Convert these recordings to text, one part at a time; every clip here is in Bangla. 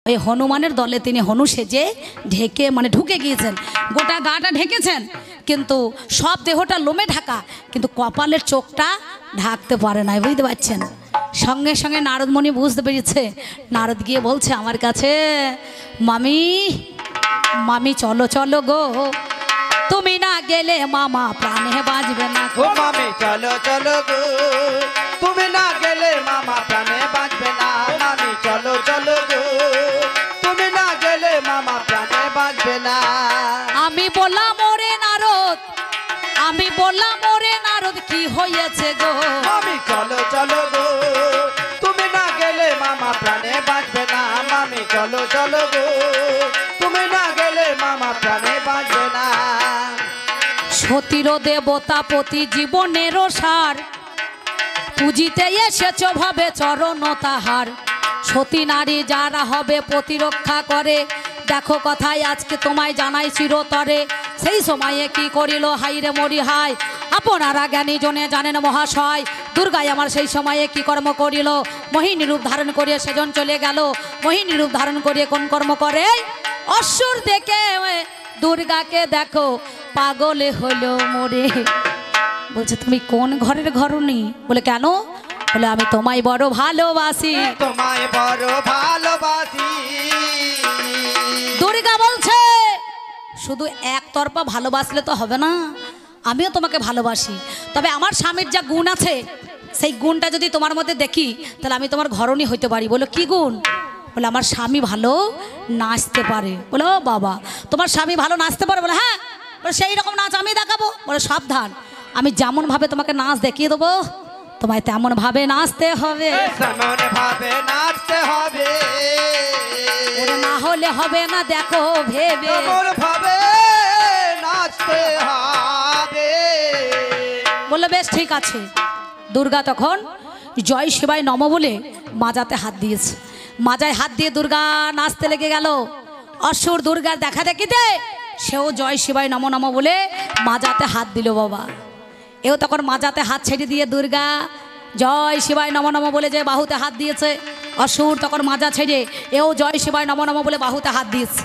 ওই হনুমানের দলে তিনি হনু সেজে ঢেকে মানে ঢুকে গিয়েছেন, গোটা গাটা ঢেকেছেন, কিন্তু সব দেহটা লোমে ঢাকা, কিন্তু কপালের চোখটা ঢাকতে পারে না, বুঝতে পারছেন। সঙ্গে সঙ্গে নারদমণি বুঝতে পেরেছে, নারদ গিয়ে বলছে আমার কাছে, মামি মামি চলো চলো গো, তুমি না গেলে মামা প্রাণে বাঁচবে না। ও মামি চলো চলো গো, তুমি না গেলে মামা প্রাণে বাঁচবে না। মামি চলো চলো গো, তুমি না গেলে মামা প্রাণে বাঁচবে না। আমি বললাম ওরে নারদ, আমি বললাম ওরে নারদ কি হয়েছে গো। মামি চলো চলো গো, তুমি না গেলে মামা প্রাণে বাঁচবে না। মামি চলো চলো গো, তুমি না গেলে মামা প্রাণে বাঁচবে না। সতীর দেবতা পতি জীবনেরও সার, পুজিতে এসেছ ভাবে চরণ তাহার। সতী নারী যারা হবে প্রতিরক্ষা করে, দেখো কথায় আজকে তোমায় জানাই চিরতরে। সেই সময়ে কি করিল হাইরে মরি হাই, আপনারা জ্ঞানী জনে জানেন মহাশয়। দুর্গাই আমার সেই সময়ে কি কর্ম করিল, মোহিনী রূপ ধারণ করিয়া সেজন চলে গেল। মোহিনী রূপ ধারণ করিয়া কোন কর্ম করে, অসুর দেখে দুর্গাকে দেখো পাগলে হলো মোরে। বলছে তুমি কোন ঘরের ঘরনি? বলে কেন? বলে আমি তোমায় বড় ভালোবাসি, তোমায় বড় ভালোবাসি। দুর্গা বলছে শুধু একতরফা ভালোবাসলে তো হবে না, আমিও তোমাকে ভালোবাসি, তবে আমার স্বামীর যা গুণ আছে সেই গুণটা যদি তোমার মধ্যে দেখি তাহলে আমি তোমার ঘরণী হইতে পারি। বলো কি গুণ? বলে আমার স্বামী ভালো নাচতে পারে। বলে ও বাবা, তোমার স্বামী ভালো নাচতে পারে? বলে হ্যাঁ। বলে সেই রকম নাচ আমি দেখাবো। বলে সাবধান, আমি যেমন ভাবে তোমাকে নাচ দেখিয়ে দেবো, তোমায় তেমন ভাবে নাচতে হবে। তেমন ভাবে নাচতে হবে, ওরে না হলে হবে না, দেখো ভেবে তেমন ভাবে নাচতে হবে। বললো বেশ ঠিক আছে। দুর্গা তখন জয় শিবায় নম বলে মাজাতে হাত দিয়েছে, মাজায় হাত দিয়ে দুর্গা নাচতে লেগে গেল। অসুর দুর্গার দেখা দেখিতে সেও জয় শিবায় নম নম বলে মাজাতে হাত দিল। বাবা এও তখন মাজাতে হাত ছেড়ে দিয়ে দুর্গা জয় শিবায় নম নম বলে যে বাহুতে হাত দিয়েছে। অসুর তখন মাজা ছেড়ে এও জয় শিবায় নম নম বলে বাহুতে হাত দিয়েছে।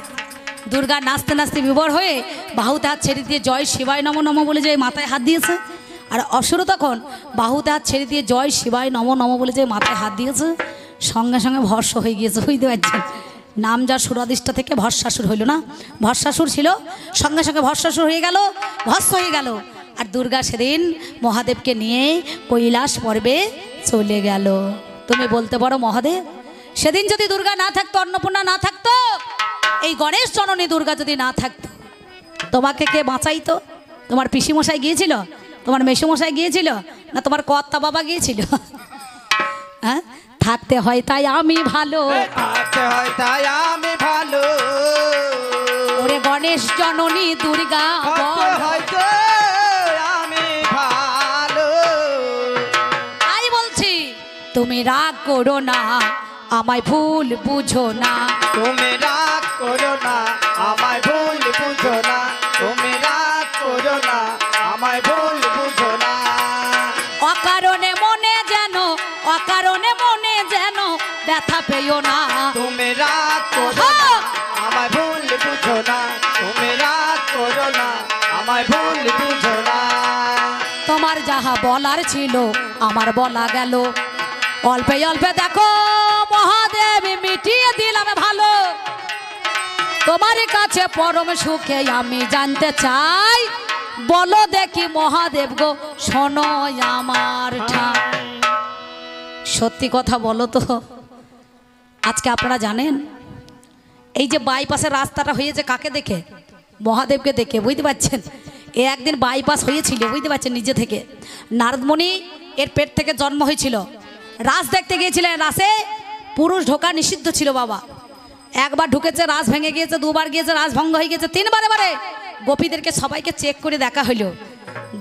দুর্গা নাচতে নাচতে বিভোর হয়ে বাহুতে হাত ছেড়ে দিয়ে জয় শিবায় নম নম বলে যে মাথায় হাত দিয়েছে, আর অসুরও তখন বাহুতে হাত ছেড়ে দিয়ে জয় শিবায় নম নম বলে যে মাথায় হাত দিয়েছে। সঙ্গে সঙ্গে ভস্ম হয়ে গিয়েছে, বুঝতে পারছেন। নাম যা সুরাদিষ্টা থেকে ভস্মাসুর হইল না, ভস্মাসুর ছিল, সঙ্গে সঙ্গে ভস্মাসুর হয়ে গেল, ভস্ম হয়ে গেল। আর দুর্গা সেদিন মহাদেবকে নিয়ে কৈলাস পর্বে চলে গেল। তুমি বলতে পারো মহাদেব, সেদিন যদি দুর্গা না থাকতো, অন্নপূর্ণা না থাকতো, এই গণেশ জননী দুর্গা যদি না থাকতো, তোমাকে কে বাঁচাইতো? তোমার পিসিমশাই গিয়েছিল, তোমার মেসুমশাই গিয়েছিল, না তোমার কর্তা বাবা গিয়েছিল? হ্যাঁ, থাকতে হয় তাই আমি ভালো, থাকতে হয় তাই আমি ভালো। ওরে গণেশ জননী দুর্গা থাকতে বল। হয় তো আমি ভালো। তাই বলছি তুমি রাগ করো না, আমায় ভুল বুঝো না। তুমি রাগ করো না, আমায় ভুল বুঝো না। তুমি রাগ করো না, আমায় ভুল বুঝো না। অকারণে মনে যেন, অকারণে মনে যেন ব্যথা পেও না। তুমি রাগ করো না, আমায় ভুল বুঝো না। তুমি রাগ করো না, আমায় ভুল বুঝো না। তোমার যাহা বলার ছিল আমার বলা গেল, অল্পে অল্পে দেখো মহাদেব মিটিয়ে দিলাম ভালো। তোমার কাছে পরম সুখে আমি জানতে চাই, বলো দেখি মহাদেব গো শোনো আমার ঠাই। সত্যি কথা বলো তো, আজকে আপনারা জানেন এই যে বাইপাসের রাস্তাটা হয়েছে কাকে দেখে? মহাদেবকে দেখে, বুঝতে পারছেন। এ একদিন বাইপাস হয়েছিল, বুঝতে পারছেন, নিজে থেকে। নারদমণি এর পেট থেকে জন্ম হয়েছিল, রাস দেখতে গিয়েছিলেন। রাসে পুরুষ ঢোকা নিষিদ্ধ ছিল বাবা। একবার ঢুকেছে, রাস ভেঙে গিয়েছে, দুবার গিয়েছে, রাস ভঙ্গ হয়ে গেছে, তিনবারে বারে গোপীদেরকে সবাইকে চেক করে দেখা হইল।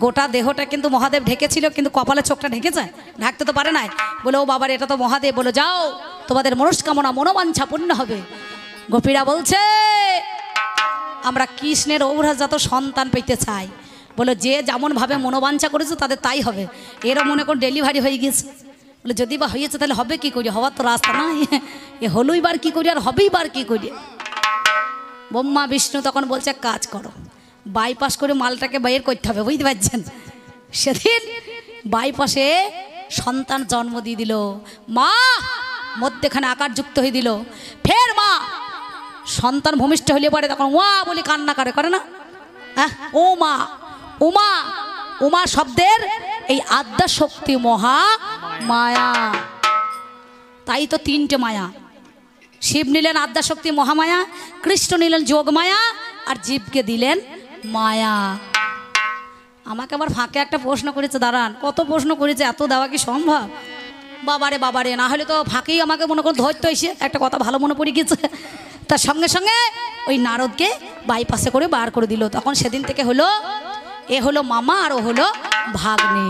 গোটা দেহটা কিন্তু মহাদেব ঢেকেছিল, কিন্তু কপালে চোখটা ঢেকেছে, ঢাকতে তো পারে নাই। বলে ও বাবার এটা তো মহাদেব। বলো যাও, তোমাদের মনস্কামনা মনোবাঞ্ছা পূর্ণ হবে। গোপীরা বলছে আমরা কৃষ্ণের ঔরজাত সন্তান পেতে চাই। বলো যে যেমন ভাবে মনোবাঞ্ছা করেছো তাদের তাই হবে। এরও মনে করুন ডেলিভারি হয়ে গেছে, বলে যদি বা হয়েছে তাহলে হবে কি করি, হওয়ার তো রাস্তা নাই, এ হলোই বার কি করি আর হবেই বার কি করি। ব্রহ্মা বিষ্ণু তখন বলছে এক কাজ করো, বাইপাস করে মালটাকে বাইর করতে হবে, বুঝতে পারছেন। সেদিন বাইপাসে সন্তান জন্ম দিয়ে দিল, মা মধ্যেখানে আকার যুক্ত হয়ে দিল। ফের মা সন্তান ভূমিষ্ঠ হলে পরে তখন ওয়া বলে কান্না করে না, হ্যাঁ ও মা, উমা, উমা শব্দের এই আদ্যা শক্তি মহা মায়া, তাই তো তিনটে মায়া। শিব নিলেন আদ্যা শক্তি মহামায়া, কৃষ্ণ নিলেন যোগ মায়া, আর জীবকে দিলেন মায়া। আমাকে আবার ফাঁকে একটা প্রশ্ন করেছে, দাঁড়ান কত প্রশ্ন করেছে, এত দেওয়া কি সম্ভব? বাবারে বাবারে, না হলে তো ফাঁকেই আমাকে মনে করে ধরতে এসে একটা কথা ভালো মনে পড়ে গেছে। তার সঙ্গে সঙ্গে ওই নারদকে বাইপাসে করে বার করে দিল। তখন সেদিন থেকে হলো এ হলো মামা আর ও হলো ভাগ্নে।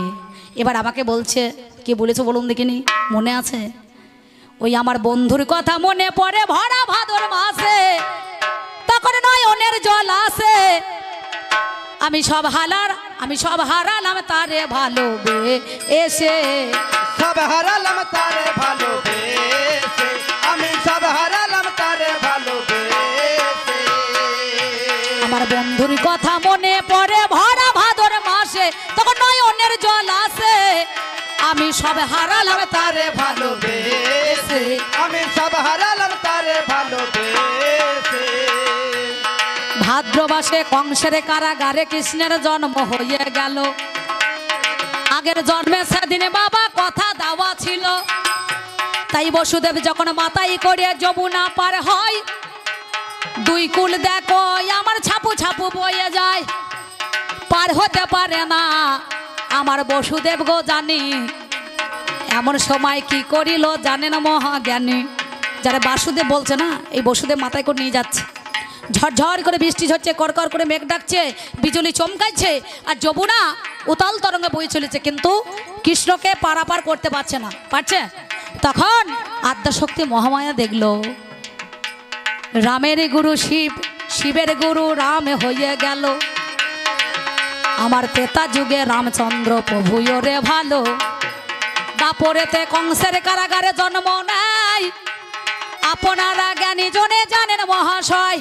এবার আমাকে বলছে, কে বলেছে বলুন দেখিনি, মনে আছে? ওই আমার বন্ধুর কথা মনে পড়ে ভরা ভাদর মাসে, তখন নয়নের জল আসে, আমি সব হারালাম তারে ভালোবেসে, সব হারালাম তারে ভালোবেসে, আমি সব হারালাম তারে ভালোবেসে। আমার বন্ধুর কথা মনে পড়ে ভরা ভাদর মাসে, তখন নয়নের জল আসে, আমি সব হারালাম তারে ভালোবেসে, আমি সব হারালাম তারে ভালোবেসে। ভাদ্রমাসে কংসের কারাগারে কৃষ্ণের জন্ম হয়ে গেল। আগের জন্মে সেদিনে বাবা কথা দেওয়া ছিল, তাই বসুদেব যখন মাথায় করে যমুনা পার হয়, দুই কুল দেখো আমার ছাপু ছাপু বয়ে যায়, পার হতে পারে না আমার বসুদেব গো জানি। এমন সময় কি করিল জানেন মহাজ্ঞানী, যারা বাসুদেব বলছে না, এই বসুদেব মাথায় করে নিয়ে যাচ্ছে, ঝরঝর করে বৃষ্টি ঝরছে, করকর করে মেঘ ডাকছে, বিজলি চমকাচ্ছে, আর যমুনা উতাল তরঙ্গে বয়ে চলেছে, কিন্তু কৃষ্ণকে পারাপার করতে পারছে না, পারছে। তখন আদ্যাশক্তি মহামায়া দেখল রামের গুরু শিব, শিবের গুরু রাম হয়ে গেল, আমার তেতা যুগে রামচন্দ্র প্রভু রে ভালো, দাপরেতে কংসের কারাগারে জন্ম নেয়, আপনারা জ্ঞানী জনে জানেন মহাশয়,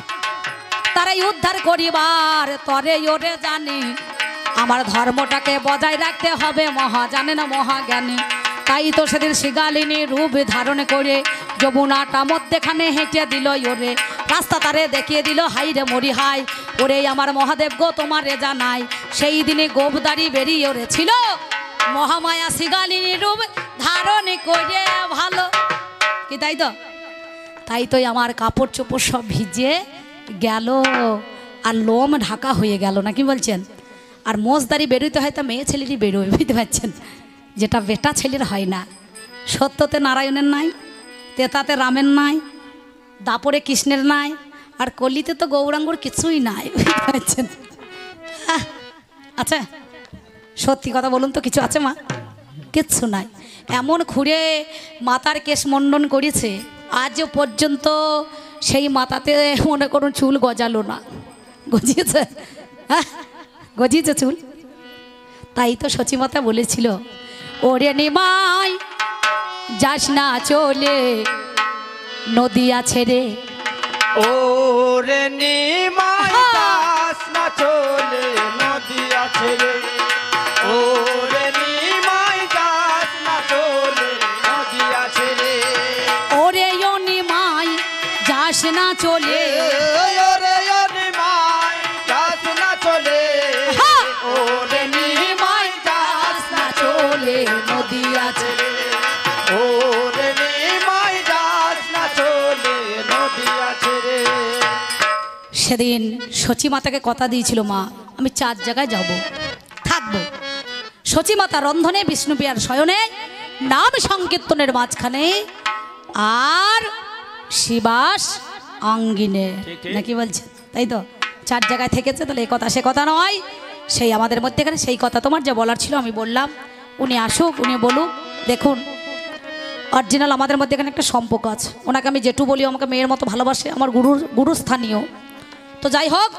তারাই উদ্ধার করিবার তরে ওরে জানি, আমার ধর্মটাকে বজায় রাখতে হবে মহা জানেন মহাজ্ঞানী। তাই তো সেদিন শিগালিনী রূপ ধারণ করে যমুনাটা মধ্যেখানে হেঁটে দিল ওরে, রাস্তা তারে দেখিয়ে দিল, হাই রে মরি হাই, ওরে আমার মহাদেব গো তোমারে জানাই, সেই দিনে গোবদারি বেরিয়ে ওরে ছিল, মহামায়া শিগালিনী রূপ ধারণ করে ভালো কি, তাই তো? তাই তো আমার কাপড় চোপড় সব ভিজে গেল, আর লোম ঢাকা হয়ে গেল, না কি বলছেন? আর মোজদারি বেরোইতে হয়তো মেয়ে ছেলেরই বেরোয়, বুঝতে পারছেন, যেটা বেটা ছেলের হয় না। সত্যতে নারায়ণের নাই, তেতাতে রামের নাই, দাপরে কৃষ্ণের নাই, আর কলিতে তো গৌরাঙ্গর কিছুই নাই, বুঝতে পারছেন? আচ্ছা সত্যি কথা বলুন তো, কিছু আছে মা? কিচ্ছু নাই। এমন খুঁড়ে মাতার কেশ মণ্ডন করেছে, আজও পর্যন্ত সেই মাথাতে মনে করুন চুল গজালো না, গজিয়েছে? হ্যাঁ গজিয়েছে চুল। তাই তো সচিমাতা বলেছিল, ওরে নিমাই যাস না চলে নদিয়া ছেড়ে, ওরে নিমাই যাস না চলে নদিয়া ছেড়ে, ওরে নিমাই যাস না চলে নদিয়া ছেড়ে, ওরে ও নিমাই যাস না চলে, ওরে নিমাই যাস না চলে, ওরে নিমাই যাস না চলে নদিয়া ছেড়ে, ওরে নিমাই যাস না চলে নদিয়া ছেড়ে। সেদিন সচিমাতাকে কথা দিয়েছিল, মা আমি 4 জায়গায় যাব, থাকবো। সচিমাতা রন্ধনে, বিষ্ণুপ্রিয়ার শয়নে, নাম সংকীর্তনের মাঝখানে, আর শিবাস অঙ্গিনে, নাকি বলছে? তাই তো 4 জায়গায় থেকেছে। তাহলে এই কথা সে কথা নয়, সেই আমাদের মধ্যেখানে সেই কথা তোমার যে বলার ছিল আমি বললাম, উনি আসুক, উনি বলুক। দেখুন অরিজিনাল আমাদের মধ্যে এখানে একটা সম্পর্ক আছে, ওনাকে আমি যেটু বলি আমাকে মেয়ের মতো ভালোবাসে, আমার গুরুস্থানীয়। তো যাই হোক,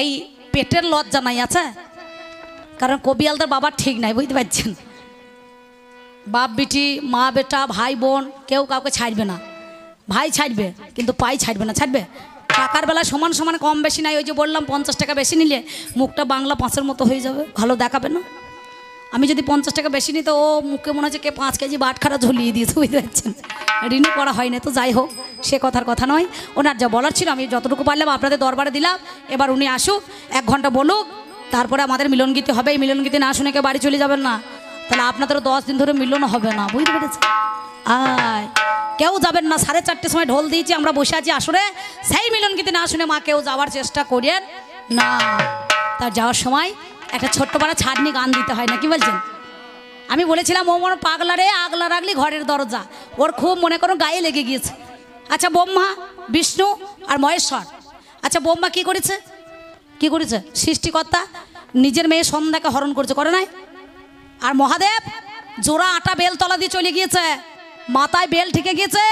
এই পেটের লজ্জা নাই আছে, কারণ কবিয়ালদার বাবার ঠিক নাই, বুঝতে পারছেন? বাপ বিটি মা বেটা ভাই বোন কেউ কাউকে ছাড়বে না। ভাই ছাড়বে কিন্তু পাই ছাড়বে না। ছাড়বে টাকার বেলায় সমান সমান কম বেশি নাই। ওই যে বললাম 50 টাকা বেশি নিলে মুখটা বাংলা 5-এর মতো হয়ে যাবে, ভালো দেখাবে না। আমি যদি 50 টাকা বেশি নিই তো ও মুখে মনে হচ্ছে কে 5 কেজি বাটখারা ঝুলিয়ে দিয়েছে, বুঝতে পারছেন। ঋণও করা হয়নি তো, যাই হোক সে কথার কথা নয়। ওনার যা বলার ছিল আমি যতটুকু পারলাম আপনাদের দরবারে দিলাম। এবার উনি আসুক, 1 ঘন্টা বলুক, তারপরে আমাদের মিলনগীতি হবে। এই মিলনগীতি না শুনে কেউ বাড়ি চলে যাবেন না, তাহলে আপনাদেরও 10 দিন ধরে মিলন হবে না, বুঝতে পেরেছেন। আয় কেউ যাবেন না, 4:30 সময় ঢোল দিয়েছি, আমরা বসে আছি আসরে। সেই মিলনগীতি না শুনে মা কেউ যাওয়ার চেষ্টা করেন না। তার যাওয়ার সময় একটা ছোট্ট পাড়া ছাড়নি গান দিতে হয় না, কি বলছেন। আমি বলেছিলাম ও মনে পাগলা রে, আগলা রাখলি ঘরের দরজা, ওর খুব মনে করো গায়ে লেগে গিয়েছে। আচ্ছা ব্রহ্মা বিষ্ণু আর মহেশ্বর, আচ্ছা ব্রহ্মা কি করেছে? কি করেছে? সৃষ্টিকর্তা নিজের মেয়ে সন্ধ্যাকে হরণ করেছে, করে নাই? আর মহাদেব জোড়া আটা বেল তলা দিয়ে চলে গিয়েছে, মাথায় বেল ঠিকে গিয়েছে,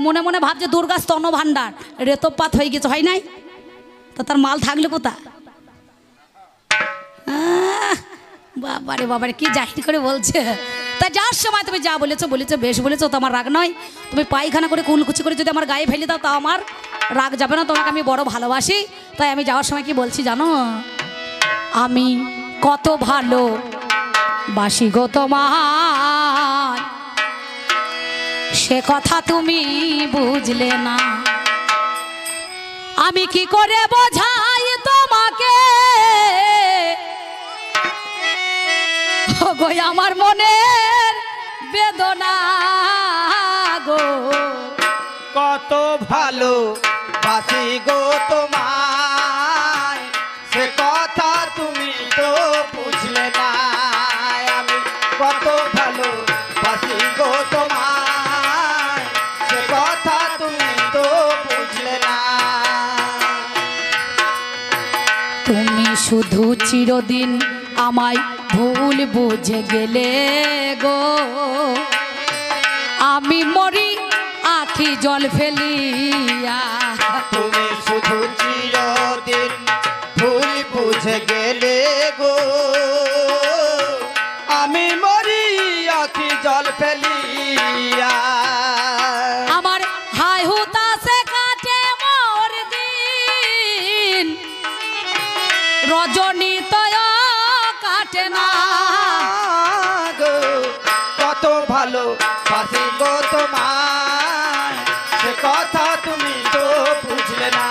মনে মনে ভাবছে দুর্গা স্তন ভাণ্ডার, রেতপাত হয়ে গেছে, হয় নাই? তো তার মাল থাকলে কোথা? বাবারে বাবারে কি জাহির করে বলছে। তাই যাওয়ার সময় তুমি যা বলেছো বলেছো, বেশ বলেছো, তো আমার রাগ নয়। তুমি পায়খানা করে কুলকুচি করে যদি আমার গায়ে ফেলে দাও তাও আমার রাগ যাবে না, তোমাকে আমি বড় ভালোবাসি। তাই আমি যাওয়ার সময় কি বলছি জানো? আমি কত ভালো বাসি গো তোমার, সে কথা তুমি বুঝলে না। আমি কি করে বোঝাই তোমাকে গো আমার মনের বেদনা গো। কত ভালো বাসি গো তোমায়, সে কথা তুমি তো বুঝলে না। আমি কত ভালো বাসি গো তোমায়, সে কথা তুমি তো বুঝলে না। তুমি শুধু চিরদিন আমায় ভুল বুঝে গেলে গো, আমি মরি আখি জল ফেলিয়া। তুমি শুধু চিরদিন ভুল বুঝে গেলে গো, আমি মরি আখি জল ফেলিয়া। আমার হাই হুতাশে কাটে মোর দিন, রজনী তয় কাটে না গো। কত ভালো বাসি গো তোমায়, সে কথা তুমি তো বুঝলে না।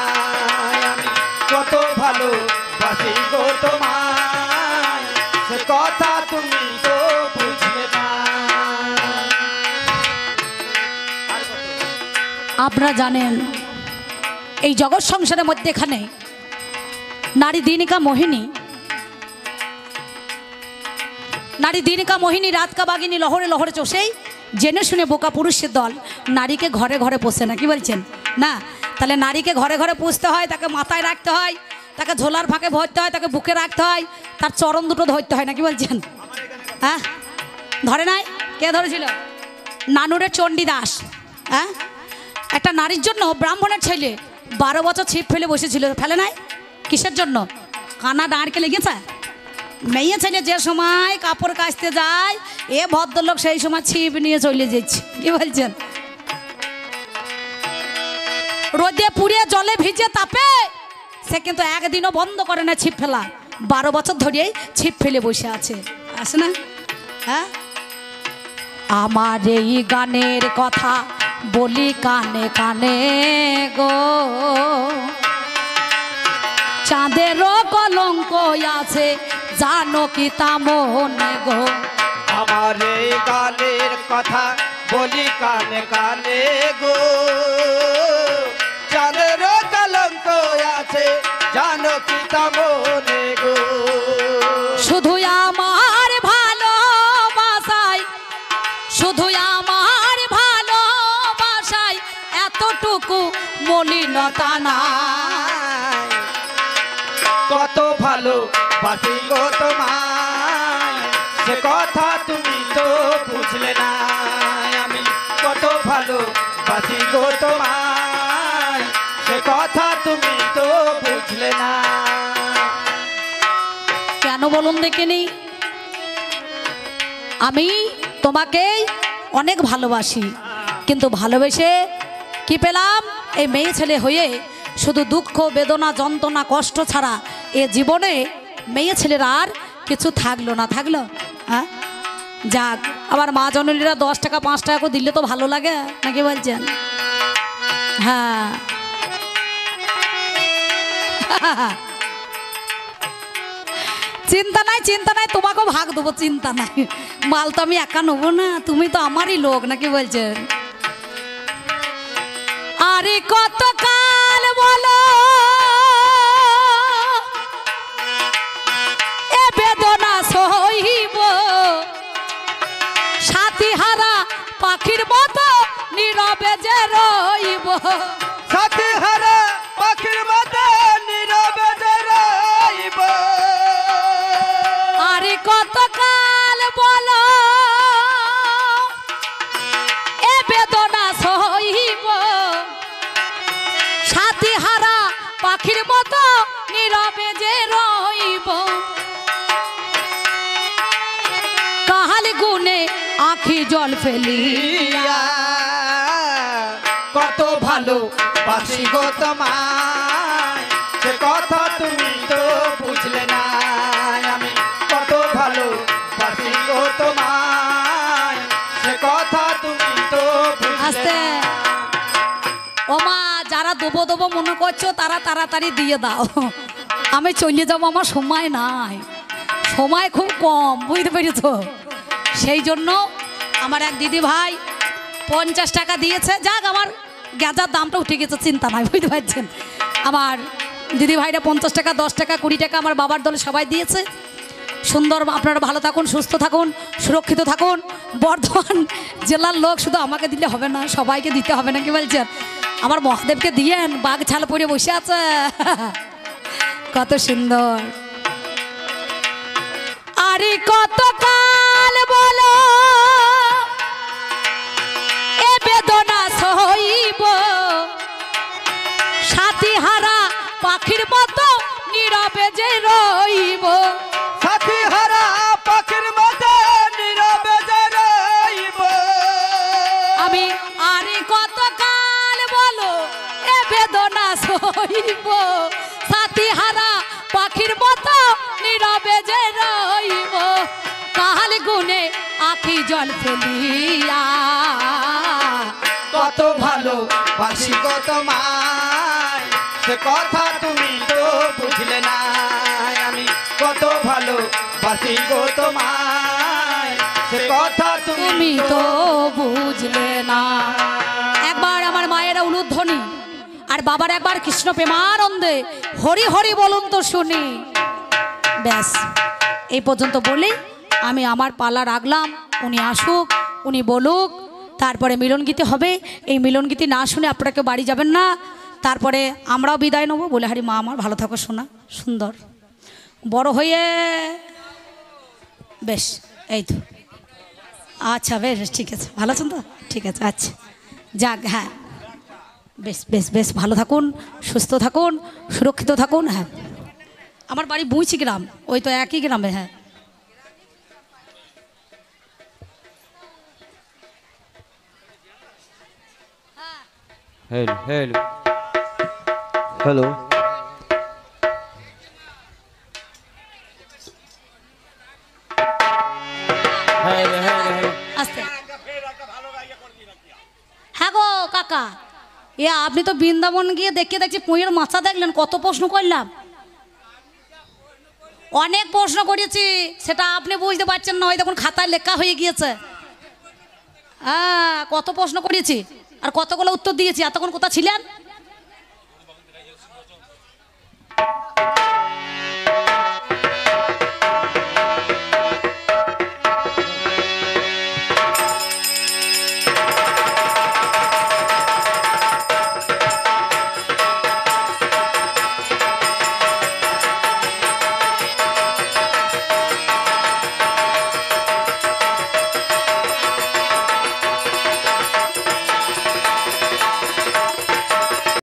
আমি কত ভালো বাসি গো তোমায়, সে কথা তুমি তো বুঝলে না। আপনারা জানেন এই জগৎ সংসারের মধ্যে এখানে নারী দিনিকা মোহিনী, নারী দিনিকা মোহিনী, রাতকা বাগিনী, লহরে লহরে চষেই জেনে শুনে বোকা পুরুষের দল নারীকে ঘরে ঘরে পোষে না, কি বলছেন না? তাহলে নারীকে ঘরে ঘরে পুষতে হয়, তাকে মাথায় রাখতে হয়, তাকে ঝোলার ফাঁকে ভরতে হয়, তাকে বুকে রাখতে হয়, তার চরণ দুটো ধরতে হয় না, কি বলছেন? হ্যাঁ ধরে নাই? কে ধরেছিল? নানুরের চণ্ডীদাস। হ্যাঁ একটা নারীর জন্য ব্রাহ্মণের ছেলে 12 বছর ছিপ ফেলে বসেছিল, ফেলে নাই? কিসের জন্য? কানা দাঁড়কে লেগেছে। মেয়ে ছেলে যে সময় কাপড় কাচতে যায়, এ ভদ্রলোক সেই সময় ছিপ নিয়ে চলে যাচ্ছে, কি বলছেন? রোদে পুড়িয়ে জলে ভিজে তাপে সে কিন্তু একদিনও বন্ধ করে না ছিপ ফেলা। 12 বছর ধরেই ছিপ ফেলে বসে আছে, আসে না? হ্যাঁ আমার এই গানের কথা বলি কানে কানে গো, চাঁদেরও কলঙ্ক আছে জানো কি তা মনে গো। আমার এই গানের কথা বলি কানে কানে গো, চাঁদের কলঙ্ক আছে জানো কি তা মনে গো। শুধু আমার ভালোবাসায়, শুধু আমার ভালোবাসায় এতটুকু মলিনতা না। কত ভালো বাসি গো তোমায়, সে কথা তুমি তো বুঝলে না। আমি কত ভালো বাসি গো তোমায়, সে কথা তুমি তো বুঝলে না। কেন বলুন দেখিনি? আমি তোমাকেই অনেক ভালোবাসি, কিন্তু ভালোবেসে কি পেলাম? এই মেয়ে ছেলে হয়ে শুধু দুঃখ বেদনা যন্ত্রণা কষ্ট ছাড়া এ জীবনে মেয়ে ছেলের আর কিছু থাকলো না। থাকলো? হ্যাঁ, যাক, আবার মা জননীরা 10 টাকা 5 টাকা করে দিলে তো ভালো লাগে নাকি বলছেন? হ্যাঁ, চিন্তা নাই চিন্তা নাই, তোমাকেও ভাগ দেবো, চিন্তা নাই। মাল তো আমি একা নেবো না, তুমি তো আমারই লোক নাকি বলছেন? আরে কত কাল বলো এ বেদনা সহিব, সাথী হারা পাখির মতো নীরবে যে রইব। সাথী হারা পাখির মতো নীরবে যে রইব। আরে কত কাল বলো এ বেদনা সহিব, সাথী হারা পাখির মতো নীরবে যে রইব। কাহাল গুনে আখি জল ফেলিয়া কত ভালো বাসি গো তোমায়, সে কথা তুমি তো বুঝলে না। আমি কত ভালো বাসি গো তোমায়, সে কথা তুমি তো বুঝলে আস্তে। না। ও মা, যারা দেবো দেবো মনে করছো তারা তাড়াতাড়ি দিয়ে দাও, আমি চলে যাবো, আমার সময় নাই, সময় খুব কম, বুঝতে পেরেছো? সেই জন্য আমার এক দিদি ভাই 50 টাকা দিয়েছে। যাক, আমার গাঁজার দামটা উঠে গেছে, চিন্তা নাই, বুঝতে পারছেন? আমার দিদি ভাইরা 50 টাকা 10 টাকা 20 টাকা আমার বাবার দলে সবাই দিয়েছে। সুন্দর, আপনারা ভালো থাকুন, সুস্থ থাকুন, সুরক্ষিত থাকুন। বর্ধমান জেলার লোক শুধু আমাকে দিলে হবে না, সবাইকে দিতে হবে না, কি বলছেন? আমার মহাদেবকে দিয়েন, বাঘ ছাল পরে বসে আছে, কত সুন্দর। আরে কত কাল বলো এ বেদনা সইব, সাথী হারা পাখির মতো নীরবে যে রইব। সাথী হারা পাখির মতো নীরবে যে রইব। আমি আরে কত কাল বলো এ বেদনা সইব, সাথী হারা পাখির মতো নীরবে যে রইব। কাল গুনে আখি জল ফেলিয়া কত ভালো বাসি গো তোমায়, সে কথা তুমি তো বুঝলে না। আমি কত ভালো বাসি গো তোমায়, সে কথা তুমি তুমি তো বুঝলে না। একবার আমার মায়েরা উলুধ্বনি আর বাবার একবার কৃষ্ণ প্রেমানন্দে হরি হরি বলুন তো শুনি। ব্যাস, এই পর্যন্ত বলি আমি আমার পালা রাখলাম। উনি আসুক, উনি বলুক, তারপরে মিলন গীতি হবে। এই মিলন গীতি না শুনে আপনারা কেউ বাড়ি যাবেন না। তারপরে আমরাও বিদায় নেবো বলে, হারি মা আমার ভালো থাকো, শোনা সুন্দর বড় হয়ে। বেশ, এই তো, আচ্ছা বেশ, ঠিক আছে, ভালো আছেন তো? ঠিক আছে, আচ্ছা, যাক, হ্যাঁ, বেশ বেশ বেশ, ভালো থাকুন, সুস্থ থাকুন, সুরক্ষিত থাকুন। হ্যাঁ, আমার বাড়ি বুইচি গ্রাম, ওই তো একই গ্রামে। হ্যাঁ, হ্যালো হ্যালো হ্যালো, আস্তে। হ্যাঁ গো কাকা, এ আপনি তো বৃন্দাবন গিয়ে দেখে দেখছি পুঁয়ের মাথা দেখলেন, কত প্রশ্ন করলাম, অনেক প্রশ্ন করেছি, সেটা আপনি বুঝতে পারছেন না, ওই দেখুন খাতায় লেখা হয়ে গিয়েছে। হ্যাঁ, কত প্রশ্ন করেছি আর কতগুলো উত্তর দিয়েছি। এতক্ষণ কোথা ছিলেন?